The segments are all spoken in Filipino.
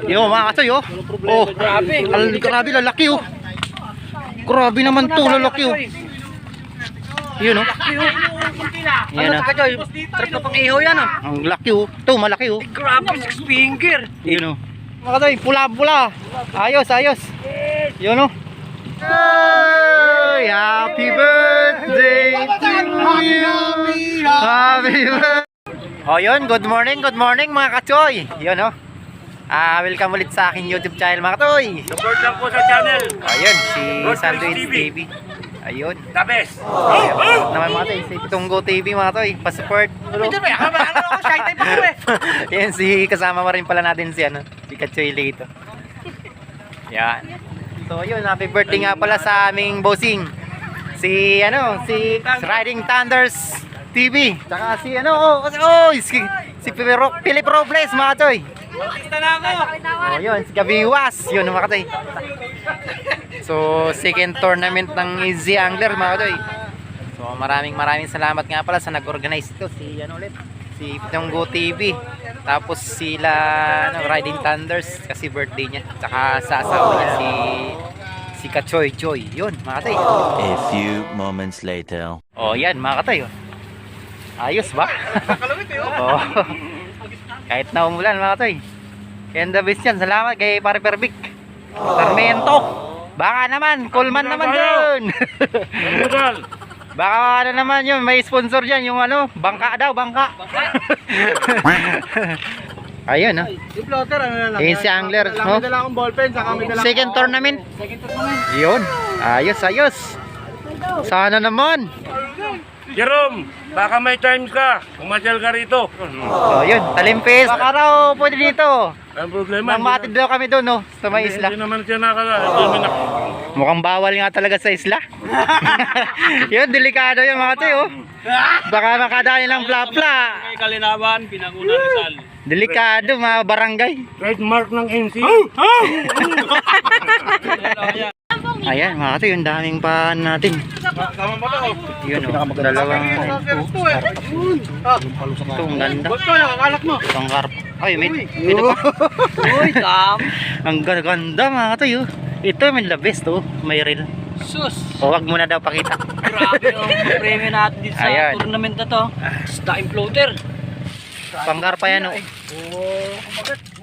Yo, mga katoy, oh. Oh, grabe, lalaki, oh. Grabe naman to, lalaki, oh. Yun, oh. Yan, oh. Trip na pang iho yan, oh. Ang laki, oh. Ito, malaki, oh. Grabe, 6 finger. Yun, oh. Mga katoy, pula-pula. Ayos, ayos. Yun, oh. Hey, happy birthday to you. Happy birthday. Oh, yun, good morning mga kachoy. Yun, oh. Welcome ulit sa aking YouTube channel mga katoy. Support lang po sa channel. Ayun, si Sandwich TV. Ayun. The best. Naman mga katoy, si Pitunggo TV mga katoy. Pa-support. Yan, kasama mo rin pala natin si Kachoy Lito. Yan. So yun, happy birthday nga pala sa aming bossing. Si Riding Thunders TV. Tsaka si Philip Robles mga katoy. Oh yun, si Gabiwas. Yun mga katoy. So second tournament ng Easy Angler mga katoy. So maraming salamat nga pala sa nag-organize ito. Si Pitunggo TV. Tapos sila Riding Thunders kasi birthday niya. Tsaka sa asawa niya si Kachoy Joy. Yun mga katoy. A few moments later. Oh yan mga katoy. Ayos ba? Oh. Kahit na umulan mga katoy. Kaya the best yan. Salamat kay Pare Pervic. Sarmiento. Baka naman, Coleman naman dun. Baka naman yun, may sponsor dyan. Yung bangka daw, bangka. Ayun, yung si Angler. Second tournament. Yun, ayos. Sana naman. Jerome, baka may time ka. Pumasyal ka rito. Oh, yun, Talimpis. Baka raw pwede dito. Ang problema. Mamatid daw kami doon, no? Sa may isla. Hindi naman siya Mukhang bawal nga talaga sa isla. Yun, delikado yung mga tayo. Baka makadali ng plapla. Kalinawan, Pinanguna Rizal. Delikado, mga barangay. Trademark ng NC. Ayan, mga tayo, yung daming paan natin. Yun, dalawang ito, ang ganda. Pangkarp. Ay, may ito pa. Uy, tam. Ang ganda mga tayo. Ito may labes to, may reel. Sus. O wag mo na daw pakita. Grabe yung premyo natin dito sa tournament na to. Stain floater. Pangkarpa yan, oh.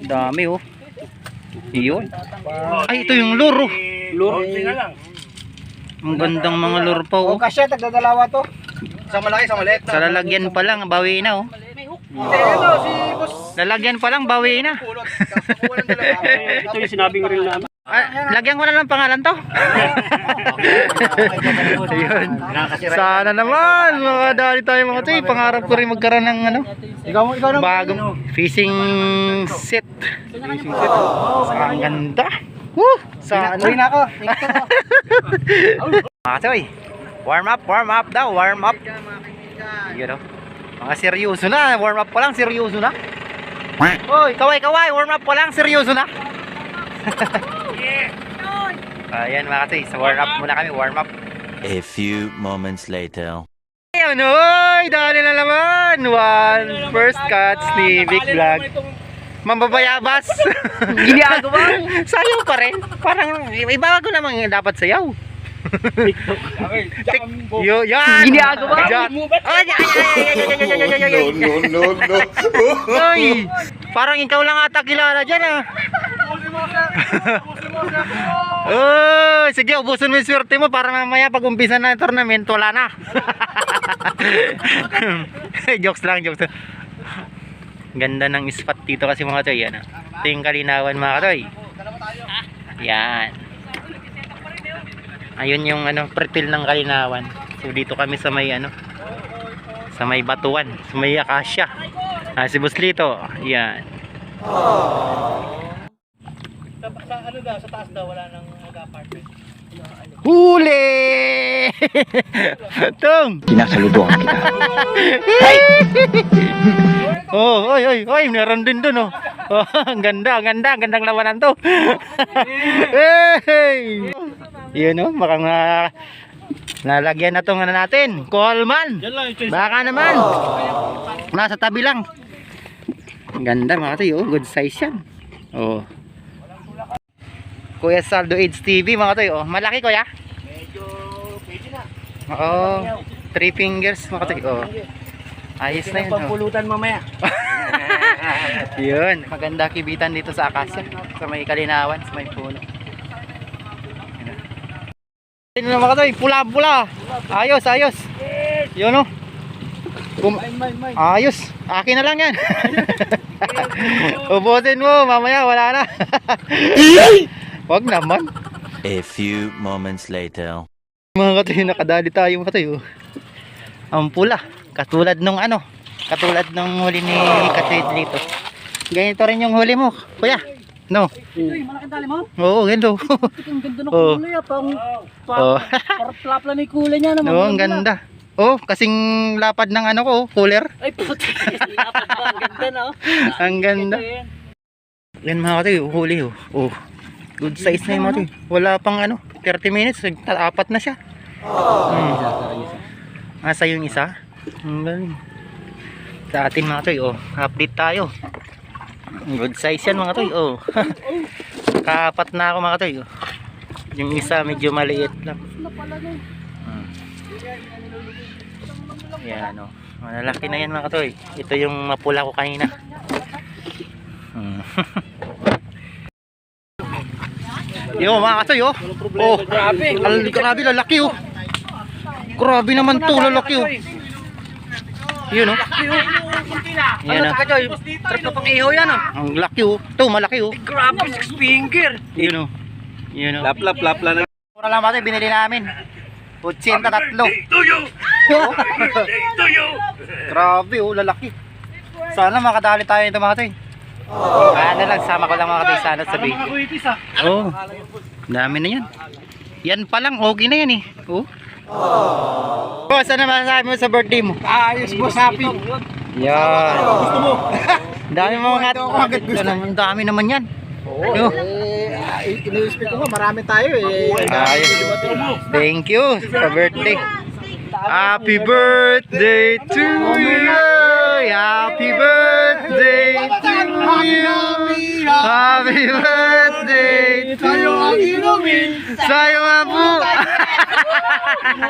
Dami, oh. Iyon. Ay, ito yung lure, oh. Lure. Ang gandang mga lure pa, oh. Kasi tagdadalawa to. Sa malaki, sa maliit. Sa lalagyan pa lang, bawi na, oh. Si boss. Lalagyan pa lang, bawi na. Ito yung sinabing reel namin. Lagyan ko na lang pangalan to. Ayun. Sana naman makadali tayo mga to. Pangarap ko rin magkaroon ng Ikaw bagong fishing set. Ang ganda. Woo! Sana. Uy na ako. Mga toy. Warm up daw, warm up. Yun o. Mga seryoso na, warm up pa lang, seryoso na. Oy, kaway, warm up pa lang, seryoso na. Ayan mga katoy, sa warm up muna kami, warm up. A few moments later. Ayun, oy, dali na naman. One first catch ni Big Vlog. Mambabayabas. Ginagawa. Sayaw pa rin. Parang ibago naman dapat sayaw. Yan. Ginagawa. No. Ay, parang ikaw lang ata kilala dyan, ah. Oh, sige, ubusin mo yung swerte mo para mamaya pag umpisa na yung tournament, wala na. Jokes lang. Ganda ng spot dito kasi mga katoy. Ito yung kalinawan mga katoy. Yan. Ayun yung pretil ng kalinawan. So dito kami sa may sa may batuan, sa may akasya. Si Buslito. Yan. Sa taas daw wala nang mag-apartment. Huli! Tung! Kinasaludoan kita. Oh, oy, meron din dun, oh. Oh, ang gandang lawanan to. Hey! Yun, oh, baka nalagyan na tong natin. Coleman. Baka naman. Nasa tabi lang. Ang ganda mga tayo, good size yan. Oh. Kuya Saldo AIDS TV mga toy. Oh, malaki kuya? Medyo pwede na. Oo. 3 fingers mga toy. Oh. Ayos na yun. Oh. Pampulutan mamaya. Yun. Maganda kibitan dito sa Akasya. Sa may Kalinawan, sa may puno. Yun na mga toy. Pula-pula. Ayos, ayos. Yun oh. Ayos. Akin na lang yan. Ubusin mo. Mamaya wala na. Wag naman. A few moments later. Mga katoy, nakadali tayo mga katoy. Oh. Ang pula. Katulad nung ano. Katulad nung huli ni Katoy dito. Ganito rin yung huli mo. Kuya. No. Uy, malaking dali mo. Oo, ganito. Ang ganda ng Oh. kulay ah. Oh. Parang plapla na yung kulay niya naman. Oo, ang ganda. Oh, kasing lapad ng ano ko, cooler. Ay, puti. Lapad ba? Ang ganda na. Ang ganda. Yan mga katoy, huli oh. Oh. Good size na yung mga katoy. Wala pang ano, 30 minutes, apat na siya. Asa yung isa? Ang galing. Sa atin mga katoy, oh. Update tayo. Good size yan mga katoy, oh. Kaapat na ako mga katoy, oh. Yung isa medyo maliit lang. Yan oh. Malalaki na yan mga katoy. Ito yung mapula ko kanina. Yo mga katoy oh. Oh, grabe lalaki oh. Grabe naman to, lalaki oh. Yun oh. Yan oh. Trip na pang iho yan ah. Ang laki oh. Ito malaki oh. Grabe, 6 finger. Yun oh. Yun oh. Lapla na. Mura lang mga binili namin. 83. Grabe oh, lalaki. Sana makadali tayo nito mga katoy. Ano lang, sama ko lang mga katoy sana sa video. Oh, dami na yan. Yan pa lang, okay na yan eh. Oh. Oh, sana masasabi mo sa birthday mo? Ayos boss, happy. Yan. Gusto mo? Dami mga katoy. Ang dami naman yan. Oh. Inu-expect ko marami tayo eh. Ayos. Thank you sa birthday. Happy birthday to you. Happy birthday to you. Happy birthday to you. Sa'yo nga po.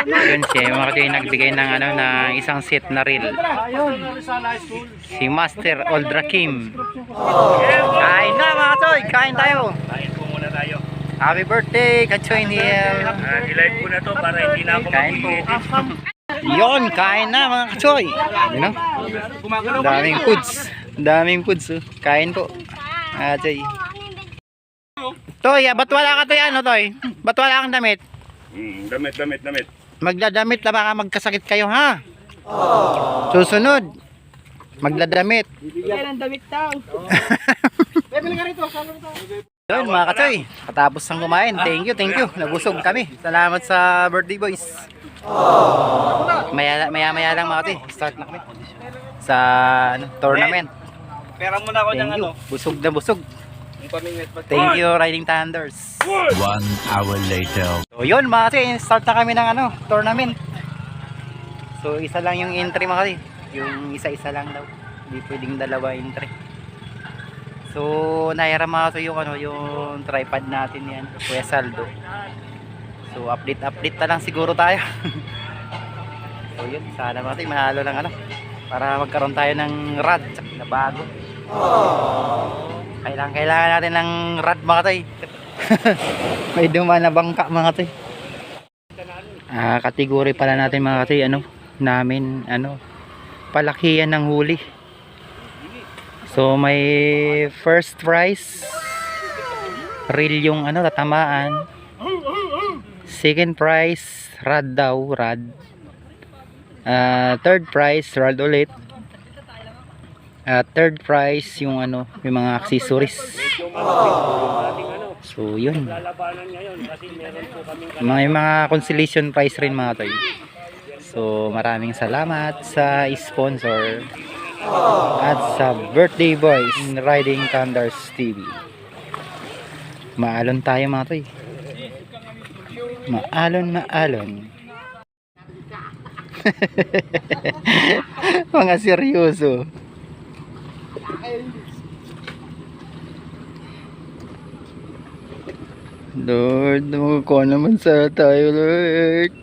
Yun siya, mga katoy nagbigay ng ano na isang set na reel. Si Master Oldrakim. Kain na mga katoy, kain tayo. Kain po muna tayo. Happy birthday, Kachoy Niel. I-live ko na to para hindi na ako Kain po. Yon, kain na mga kachoy. You know? Daming foods. Daming foods. Oh. Kain po. Kachoy. Toy, ba't wala ka toy ano toy? Ba't wala kang damit? Damit. Magdadamit na baka magkasakit kayo ha. Susunod. Magdadamit. Bigyan ng damit daw. Yun mga kachoy. Katapos ng kumain. Thank you. Nabusog kami. Salamat sa birthday boys. Maya lang mga katoy. Start na kami. Sa ano, tournament. Pera muna ako Thank you. Busog na busog. Thank you Riding Thunders. 1 hour later. So yun mga kasi start na kami ng ano, tournament. So isa lang yung entry mga kasi. Yung isa-isa lang daw. Hindi pwedeng dalawa entry. So nahiram mga kasi yung ano, yung tripod natin yan, Kuya Saldo. So update na lang siguro tayo. So yun, sana mga kasi mahalo lang ano para magkaroon tayo ng rad na bago. Kailangan natin ng rad mga tay. May dumaan na bangka mga tay. Kategory pala natin mga tay ano, namin ano, palakihan ng huli. So may first prize reel yung ano tatamaan. Second prize rad daw, rad. Third prize rad ulit. Third prize yung ano, yung mga accessories. So yun. May mga consolation prize rin mga toy. So maraming salamat sa sponsor at sa birthday boys Riding Thunders TV. Maalon tayo mga toy. Maalon. Mga seryoso. Lord, makukuha naman sa tayo, Lord.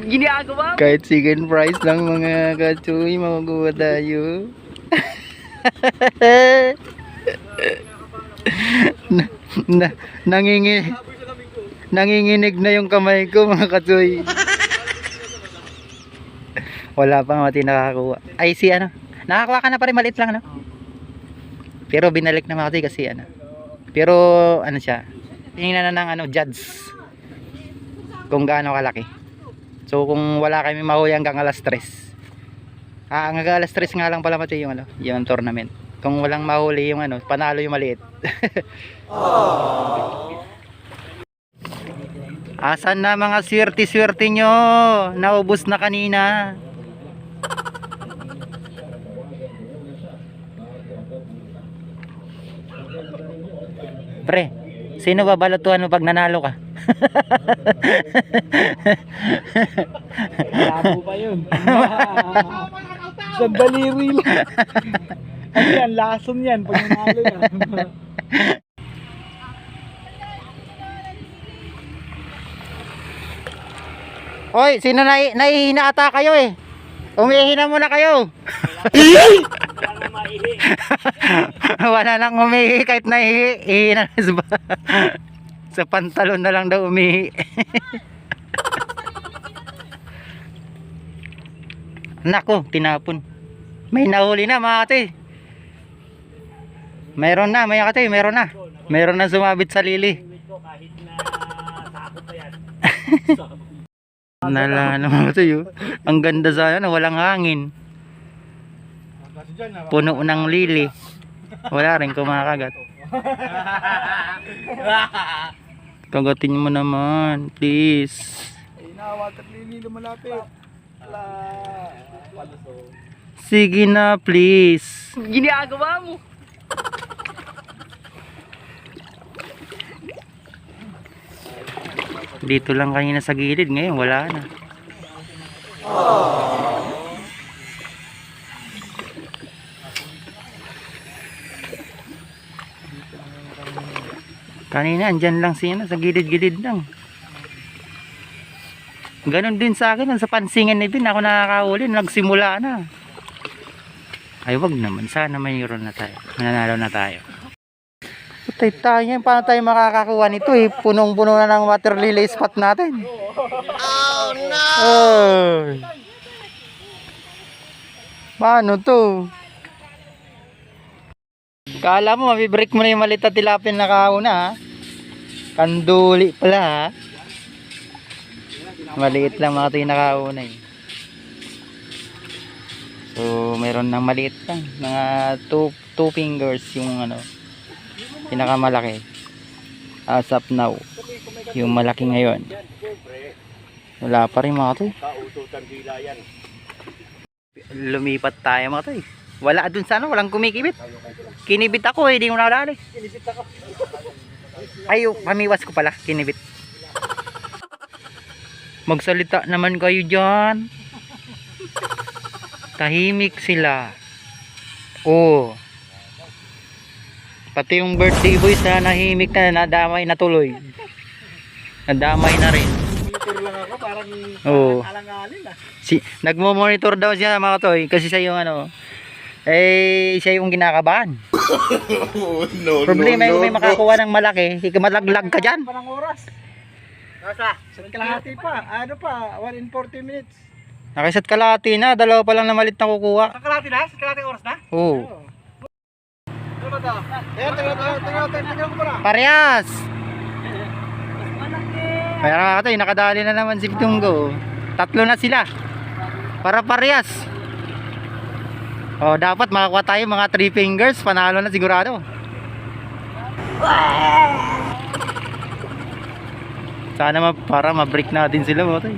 Ginagawa mo. Kahit second prize lang mga kachoy, makukuha tayo. na, na, nanginginig na yung kamay ko mga kachoy. Wala pa nga nakakakuha. Ay si ano, nakakuha ka na pa rin, maliit lang no? Pero binalik na mga kachoy kasi ano. Pero ano siya, tingnan na ng ano, judge kung gaano kalaki. So kung wala kami mahuli hanggang alas 3. Hanggang alas 3 nga lang pala mati yung ano, yung tournament. Kung walang mahuli yung ano, panalo yung maliit. Asan na mga swerte-swerte nyo? Naubos na kanina. Pre, sino ba balatuhan mo pag nanalo ka? Labo pa yun. Sandaliri lang. Ano yan? Lason yan. Pag nanalo yan. Hoy, sino nahihina ata kayo eh? Umihina muna kayo. Wala nang umihi kahit nahihi na sa pantalon na lang daw umihi. Nako, tinapon. May nahuli na mga kate. Meron na, mga kate, meron na. Meron na sumabit sa lili. Nala naman ito yun. Ang ganda sana, walang hangin. Puno ng lili. Wala rin kumakagat. Kagatin mo naman, please. Water lily lumalapit. Sige na, please. Ginagawa mo. Dito lang kanina sa gilid, ngayon wala na. Kanina andyan lang siya sa gilid-gilid lang. Ganon din sa akin, sa pansingan na din ako nakakahuli, nagsimula na. Ay wag naman, sana mayroon na tayo, mananalo na tayo. Putay tayo, paano tayo makakakuha nito eh? Punong-puno na ng water lily spot natin. Oh no! Oh. Paano to? Kala mo, mabibreak mo na yung maliit na tilapin na kauna ha? Kanduli pala ha? Maliit lang mga ito yung nakauna eh. So, meron ng maliit lang. Mga 2 fingers yung ano, pinakamalaki. As of now. Yung malaki ngayon. Wala pa rin mga ito eh. Lumipat tayo mga ito eh. Wala dun sa ano, walang kumikibit. Kinibit ako eh, di ko nakalali. Ay, pamiwas ko pala, kinibit. Magsalita naman kayo dyan. Tahimik sila. Oh. Pati yung birthday boys na nahimik na, nadamay na tuloy. Nadamay na rin. Monitor lang ako, parang alang-alin ah. Nagmo-monitor daw siya mga toy kasi siya yung ano, eh siya yung kinakabahan. Problema yung may makakuha ng malaki, malaglag ka dyan. Parang oras. Nasa? Sa kalahati pa. Ano pa? 1 in 40 minutes. Nakisat kalahati na, dalawa pa lang na malit na kukuha. Sa kalahati na? Sa kalahati oras na? Oo. Ano ba ito? Ayan, tingnan ko muna. Parehas! Mas malaki. Kaya mga katoy, nakadali na naman si Pitunggo. 3 na sila. Para parehas. Oh, dapat makakuha tayo mga 3 fingers, panalo na sigurado. Sana para ma-break natin sila mga katoy.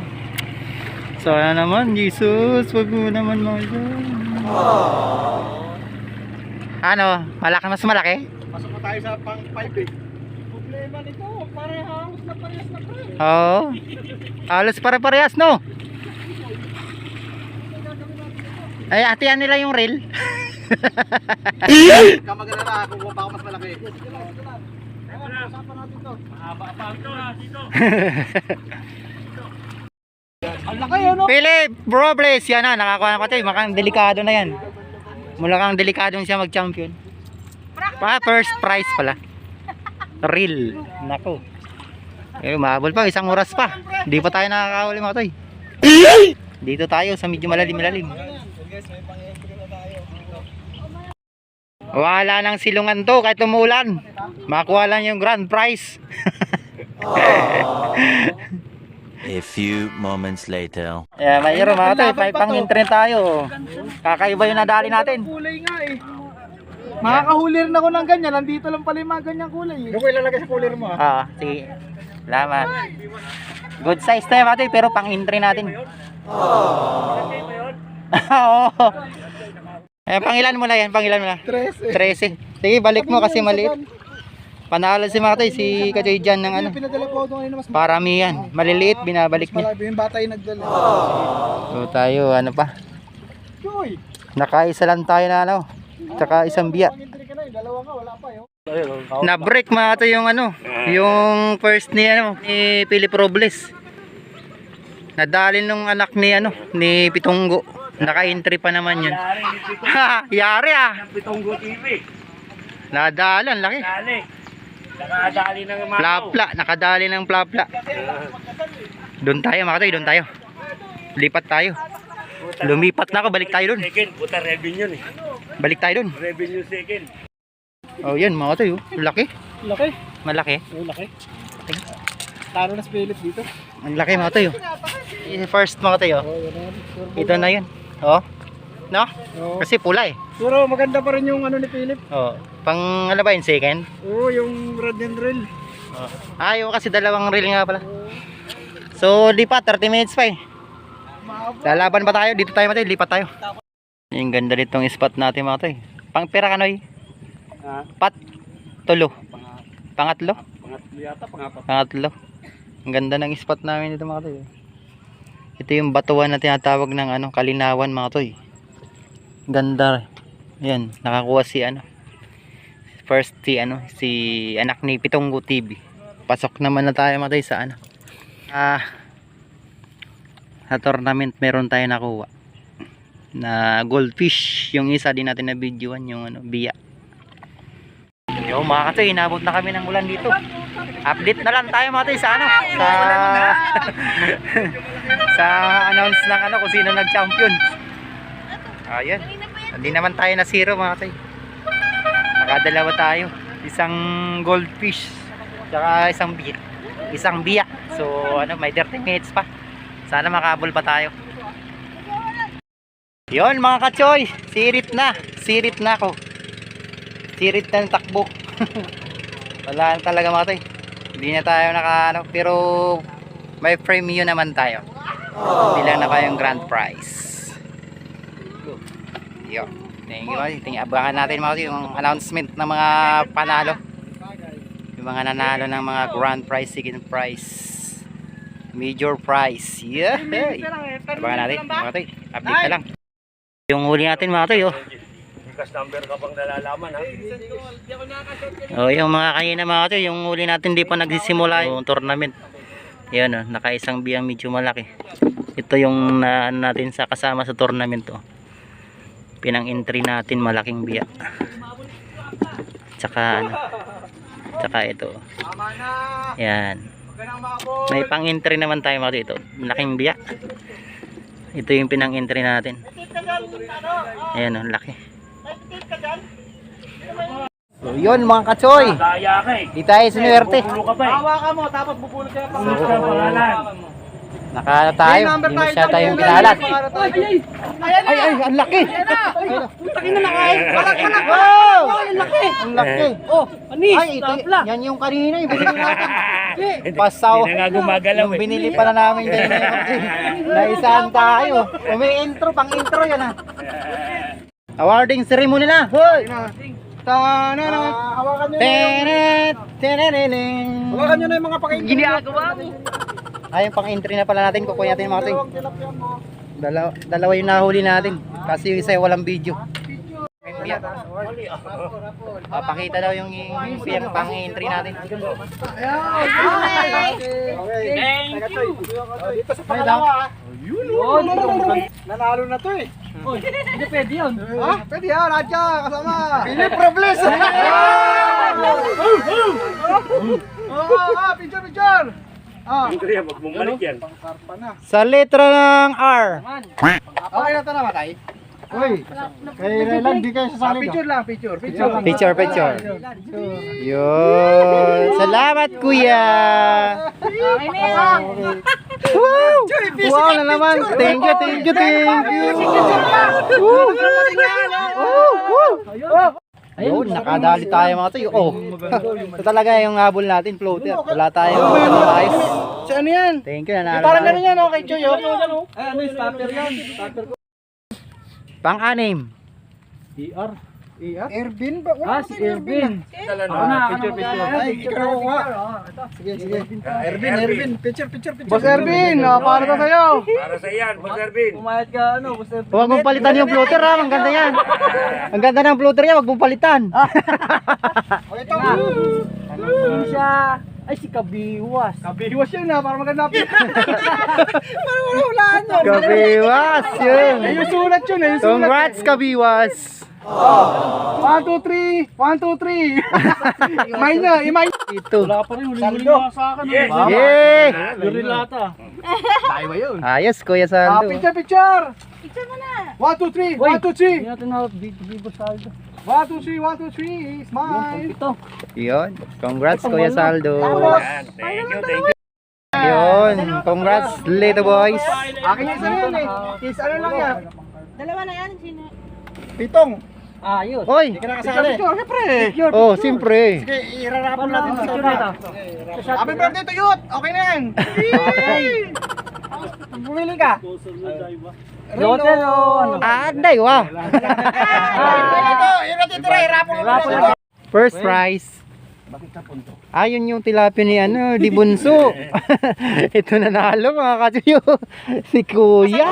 Sana naman, Jesus, wag mo naman mga ano, mas malaki? Pasok mo tayo sa pang 5 eh. Problema nito, parehas na pre. Oo. Halos pare-parehas no? Ay, atiyan nila yung reel. Kamagana na, kung pa ako mas malaki. Ang laki ano? Philip Robles, yan na, nakakuha na ko tayo. Mukhang delikado na yan. Mula kang delikado siya mag-champion. First prize pala. Real. Nako. Mahabol pa, isang oras pa. Di pa tayo nakakahuli mga toy. Dito tayo sa medyo malalim. Wala nang silungan to kahit umulan. Makuha lang yung grand prize. A few moments later. Yeah, mayroon mga toy, pang-entry tayo. Kakaiba yung nadali natin. Kulay nga eh. Makakahuli rin ako ng ganyan. Nandito lang pala yung mga ganyang kulay eh. Ano ko ilalagay sa kulay mo Sige. Salamat. Good size tayo mga toy, pero pang-entry natin. Oo. Pangilan mo na yan, pangilan mo na. 13. Sige, balik mo kasi maliit. Panalo si mga toy, si Kachoy dyan ng ano. Pinadala ko doon mas Paramihan. Maliliit, binabalik niya. malaki. Yung bata yung nagdala. So tayo, ano pa. Uy! Nakaisa lang tayo na ano. Tsaka isang biya. Pangintri ka na eh. Dalawa nga, wala pa yun. Na-break mga toy yung ano. Yung first ni ano, ni Philip Robles. Nadali nung anak ni ano, ni Pitonggo. Naka-entry pa naman yun. Ha, yari ah. Pitonggo TV. Nadalan, laki. Dali. Nakadali ng mga Plapla, nakadali ng plapla. Doon tayo mga toy, doon tayo. Lipat tayo. Lumipat na ako, balik tayo doon. second. Puta revenue eh. Balik tayo doon. Revenue second. Oh, yun mga toy, oh. Laki. Laki. Malaki. Oo, laki. Taro na si Philip dito. Ang laki mga toy, oh. First mga toy, oh. Ito na yun. Oh. No? Oo. Kasi pula eh. Pero maganda pa rin yung ano ni Philip. Oh. Pang ano ba yun, second? Oo, yung rod and reel. Oh. Yung kasi dalawang reel nga pala. So, lipat, 30 minutes pa eh. Lalaban pa tayo, dito tayo mga toy, lipat tayo. Yung ganda ditong spot natin mga toy. Pang pera kanoy? Pat, tulo. Pangatlo? Pangatlo yata, Pangatlo. Ang ganda ng spot namin dito mga toy. Ito yung batuan na tinatawag ng ano, Kalinawan mga toy. Ganda. Ayan, nakakuha si ano. First si anak ni Pitonggo TV. Pasok naman na tayo mga toy sa ano. Sa tournament meron tayo nakuha na goldfish. Yung isa din natin na videoan, yung ano, biya. Yo mga katoy, inabot na kami ng ulan dito. Update na lang tayo mga toy sa ano, sa announce ng ano kung sino nag-champion. Ayun. Hindi naman tayo na zero mga toy. Nakadalawa tayo. Isang goldfish tsaka isang biya. So ano, may 30 minutes pa. Sana makabol pa tayo. Yon mga kachoy, sirit na ako. Sirit na ng takbo. Wala talaga mga toy. Hindi na tayo ano, pero may premium naman tayo. Bilang na pa yung grand prize. Yo. Thank you. Abangan natin mga toy, yung announcement ng mga panalo. Yung mga nanalo ng mga grand prize, second prize, major prize. Yeah. Abangan natin mga toy. Update na lang. Yung huli natin mga toy, oh. Bigas number ka pang nalalaman ha. Oh, yung mga kanina mga toy, yung huli natin di pa nagsisimula yung tournament. Yan oh, nakaisang biyang medyo malaki. Ito yung ano natin sa kasama sa tournament oh. Pinang entry natin malaking biya. Tsaka ano. Tsaka ito. Yan. May pang entry naman tayo mga toy ito. Malaking biya. Ito yung pinang entry natin. Ayan oh, laki. So yun mga kachoy, Daya ka eh. di tayo sinuwerte. Pupulo ka pa eh. Hawakan mo, tapos bubulot ka pa. Pupulo ka pangalan. Nakala tayo, hindi masyado tayong kinalat. Ay, ang laki. Takin na nakain. Balak. Wow! Ang laki. Ang laki. Oh, anis. Ay, ito, yan yung kanina, yung binili natin. Pasaw. Hindi na nga gumagalaw Yung eh. binili pala namin dyan. Naisaan tayo. May intro, pang intro yan ha. Awarding ceremony na. Hoy! Hawakan nyo Hawakan nyo na yung mga pakinggan. Ginagawa mo. Ay, yung pang-entry na pala natin. Kukuha natin mga toy. Tilapia mo. Dalawa yung nahuli natin. Kasi yung isa walang video. biya. Papakita daw yung pang-entry natin. Thank you. Dito sa pangalawa. Yun. Nanalo na to eh. Uy, hindi pwede yun. Ha? Pwede ha, Radya, kasama. Philip Robles! Picture! Sa letra ng R. Okay na ito na matay. Uy, kay Relan, di kayo sasali. Picture lang, picture. Picture. Yun. Salamat, kuya. Wow na naman. Thank you. Ayun, nakadali tayo mga to. Oh, ito talaga yung habol natin, floater. Wala tayong ayos. Si ano yan? Thank you, nanalo Parang tayo. ganun yan, okay, Choy. Ay, ano yung starter yan? Starter ko. Pang-anim. Ervin ba? Ah, si Ervin. Ako na, picture. Ay, ikaw nga. Sige. Ervin. Picture. Boss Ervin, para to sa'yo. Para sa iyan, Boss Ervin. Pumayat ka, ano, Boss Ervin. Huwag mong palitan yung floater ha, ang ganda yan. Ang ganda ng floater yan, huwag mong palitan. O ito. Ano siya? Ay, si Kabiwas. Kabiwas yun ha, para maganda. Para hulaan yun. Kabiwas yun. Ay, yung sulat yun eh. Congrats, Kabiwas. 1, 2, 3. Imay na. Ito. Wala pa rin, huli-huli nga sa akin. Yes. Yay! Yuri lata. Tayo ba yun? Ayos, Kuya Sando. Picture. Picture mo na. 1, 2, 3. 1, 2, 3. Hindi natin na Vivo Saldo. 1, 2, 3. Smile. Ito. Yun. Congrats, Kuya Saldo. Yan, thank you. Yun. Congrats, little boys. Akin yung isa na yun eh. Is ano lang yan? Dalawa na yan, sino? 7. Ayos. Hoy! Kasali. Siyempre. Oh, siyempre. Sige, irarapon natin sa Picture sofa. nito. Happy birthday to you! Okay na yan! Bumili ka? Loter o ano? Anday, wow. Yung natitira, irapon mo. First prize. Ayun yung tilapia ni di Bunso. Ito nanalo mga katuyo. Si Kuya.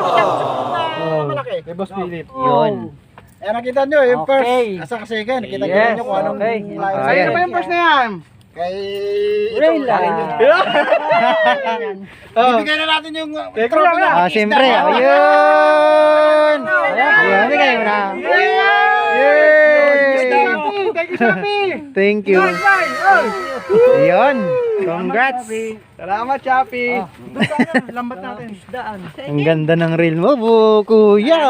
Malaki. Kay Boss Philip. Yun. Eh, nakita nyo, yung first, Okay. asa ka second, nakita Yes, nyo kung anong okay. line. Ah, Sa'yo yan. na ba yung first na yan? Kay... Rayla. Ibigay na natin yung trophy na. Ah, siyempre. Ayun. Ayun, bigay mo na. Yay! Thank you, Shopee! Thank you. Ayun. Congrats. Salamat, Shopee! Lambat natin. Ang ganda ng reel mo, Kuya.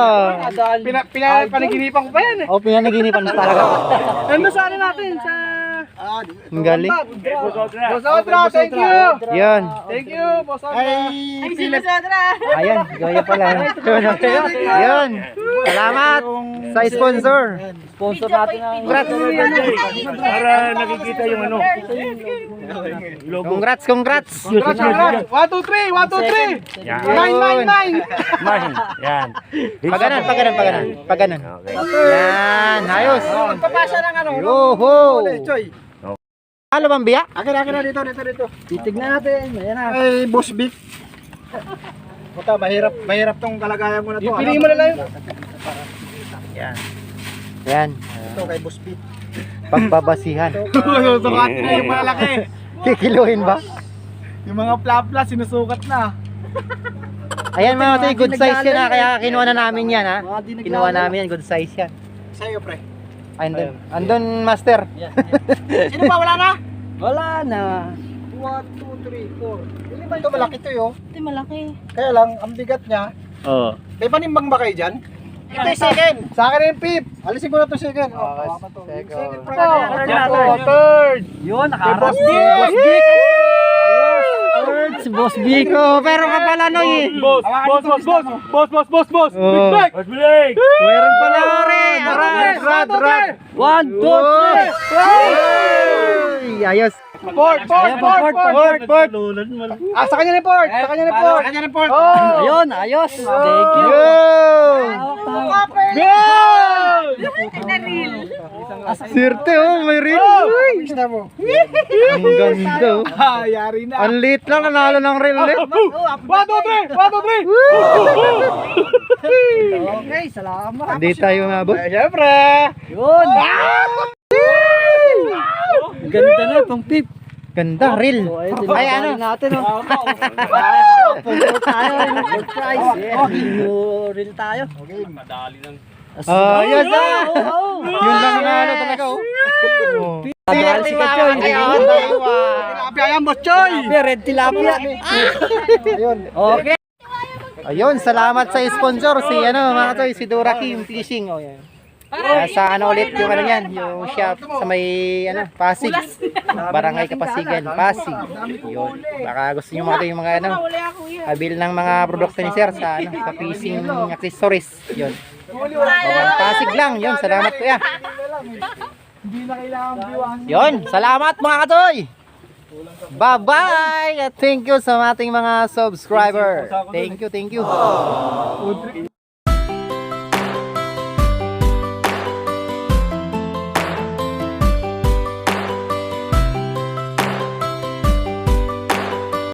Pinanaginipan ko pa yan eh. O, pinanaginipan mo talaga. Nandun sa ano natin, sa... Ang galing. Boss Audra, thank you! Yun. Thank you, Boss Audra! Ay, sino sa Adra? Ayan, Kuya pala. Yun. Salamat sa sponsor. Sponsor natin ang... Congrats. Para nakikita yung ano. Congrats. Congrats! 1, 2, 3! 1, 2, 3! Yan. 9! Yan. Pag ganon. Yan, ayos. Magpapasa ng ano? Yoho. Choy! Halo bang biya? Akin na dito. Titignan natin. Ayan na. Ay, Boss Vic. Puta, mahirap tong kalagayan mo na to. Piliin mo na lang. Yan. Ito kay Boss Vic. Pagbabasihan. Sinusukat na yung malaki. Kikiluhin ba? Yung mga plapla, sinusukat na. Ayan mga tayo, good size yan ha. Kaya kinuha na namin yan ha. Kinuha namin yan, good size yan. Sa'yo, pre. Andun master. Sino pa? Wala na? Wala na. 1, 2, 3, 4. Ito malaki to yo. Ito malaki. Kaya lang, ang bigat niya. Oo. May panimbang ba kayo dyan? Ito yung second. Sa akin yung fifth. Alisin ko na to second. Second. Third. Yun, nakaras. Si Boss Biko, pero ka pala no eh. Boss. Oh. Boss Blake! Meron pala rin. Rad. 1, 2, 3. Ayos. Fourth. Ah, sa kanya na yung fourth. Sa kanya na yung fourth. Oh. Ayun, ayos. Thank you. Yo! Go! Na reel. Sirte oh, may reel. Uy! Gusto mo? Ang ganda oh. Yari na. Ang lit lang, nanalo ng reel ulit. 1, 2, 3! 1, 2, 3! Okay, salamat. Hindi tayo mabot. Siyempre! Yun! Ganda na, pang pip. Ganda, reel. Ay ano? natin, oh. Puno tayo, gold prize. Reel tayo. Yes ah. Yun lang ang ano talaga oh. Adal si Kachoy. Tilapia yan, boss Choy! Red tilapia. Ayun. Okay. Ayun, salamat sa sponsor si ano mga Choy, si Dura Kim Fishing oh yan. Sa ano ulit yung ano yan, yung shop sa may ano, Pasig. Barangay Kapasigan, Pasig. Yun. Baka gusto niyo mga yung mga ano, abil ng mga produkto ni Sir sa ano, sa fishing accessories. Yun. Pasig lang, yun. Salamat kuya. Yun, salamat mga katoy. Bye-bye! At thank you sa ating mga subscriber. Thank you, thank you.